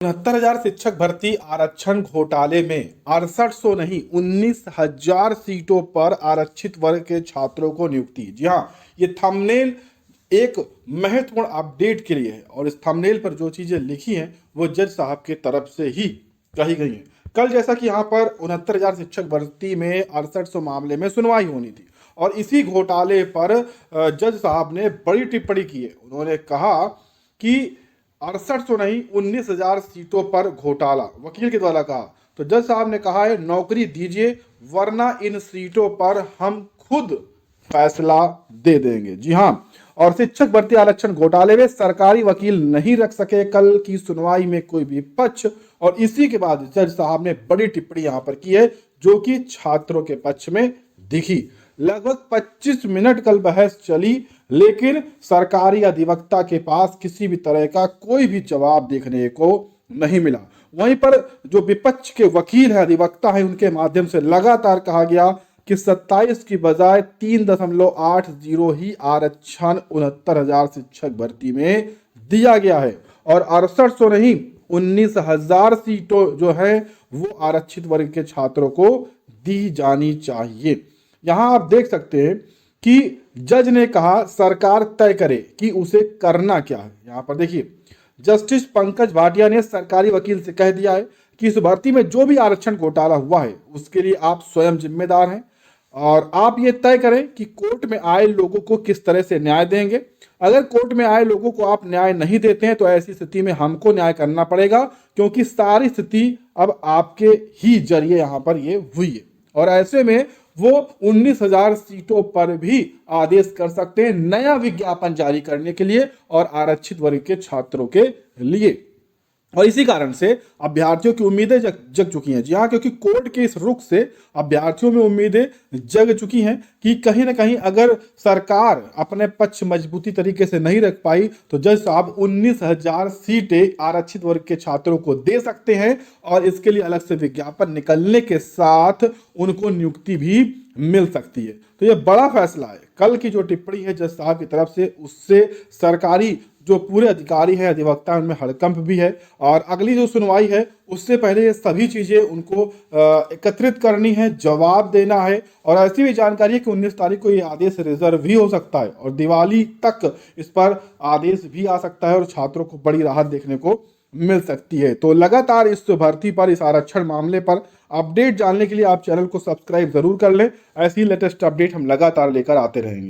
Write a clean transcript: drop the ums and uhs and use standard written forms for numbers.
69,000 शिक्षक भर्ती आरक्षण घोटाले में 6800 नहीं 19,000 सीटों पर आरक्षित वर्ग के छात्रों को नियुक्ति। जी हाँ, ये थंबनेल एक महत्वपूर्ण अपडेट के लिए है और इस थंबनेल पर जो चीजें लिखी हैं वो जज साहब के तरफ से ही कही गई हैं। कल जैसा कि यहाँ पर 69,000 शिक्षक भर्ती में 6800 मामले में सुनवाई होनी थी और इसी घोटाले पर जज साहब ने बड़ी टिप्पणी की है। उन्होंने कहा कि 6800 नहीं 19,000 सीटों पर घोटाला, वकील के द्वारा कहा। तो जज साहब ने कहा है नौकरी दीजिए वरना इन सीटों पर हम खुद फैसला दे देंगे। जी हाँ, और शिक्षक भर्ती आरक्षण घोटाले में सरकारी वकील नहीं रख सके कल की सुनवाई में कोई भी पक्ष, और इसी के बाद जज साहब ने बड़ी टिप्पणी यहां पर की है जो कि छात्रों के पक्ष में दिखी। लगभग 25 मिनट कल बहस चली लेकिन सरकारी अधिवक्ता के पास किसी भी तरह का कोई भी जवाब देखने को नहीं मिला। वहीं पर जो विपक्ष के वकील है, अधिवक्ता है, उनके माध्यम से लगातार कहा गया कि 27 की बजाय 3.80 ही आरक्षण 69,000 शिक्षक भर्ती में दिया गया है और 6800 नहीं 19,000 सीटों जो है वो आरक्षित वर्ग के छात्रों को दी जानी चाहिए। यहां आप देख सकते हैं कि जज ने कहा सरकार तय करे कि उसे करना क्या है। यहां पर देखिए, जस्टिस पंकज भाटिया ने सरकारी वकील से कह दिया है कि इस भर्ती में जो भी आरक्षण घोटाला हुआ है उसके लिए आप स्वयं जिम्मेदार हैं और आप ये तय करें कि कोर्ट में आए लोगों को किस तरह से न्याय देंगे। अगर कोर्ट में आए लोगों को आप न्याय नहीं देते हैं तो ऐसी स्थिति में हमको न्याय करना पड़ेगा, क्योंकि सारी स्थिति अब आपके ही जरिए यहां पर ये हुई है और ऐसे में वो 19,000 सीटों पर भी आदेश कर सकते हैं नया विज्ञापन जारी करने के लिए और आरक्षित वर्ग के छात्रों के लिए। और इसी कारण से अभ्यर्थियों की उम्मीदें जग चुकी हैं। जी हाँ, क्योंकि कोर्ट के इस रुख से अभ्यर्थियों में उम्मीदें जग चुकी हैं कि कहीं ना कहीं अगर सरकार अपने पक्ष मजबूती तरीके से नहीं रख पाई तो जज साहब 19,000 सीटें आरक्षित वर्ग के छात्रों को दे सकते हैं और इसके लिए अलग से विज्ञापन निकलने के साथ उनको नियुक्ति भी मिल सकती है। तो यह बड़ा फैसला है। कल की जो टिप्पणी है जज साहब की तरफ से, उससे सरकारी जो पूरे अधिकारी हैं, अधिवक्ता, उनमें हड़कंप भी है और अगली जो सुनवाई है उससे पहले ये सभी चीजें उनको एकत्रित करनी है, जवाब देना है। और ऐसी भी जानकारी है कि 19 तारीख को ये आदेश रिजर्व भी हो सकता है और दिवाली तक इस पर आदेश भी आ सकता है और छात्रों को बड़ी राहत देखने को मिल सकती है। तो लगातार इस भर्ती पर, इस आरक्षण मामले पर अपडेट जानने के लिए आप चैनल को सब्सक्राइब जरूर कर लें। ऐसी लेटेस्ट अपडेट हम लगातार लेकर आते रहेंगे।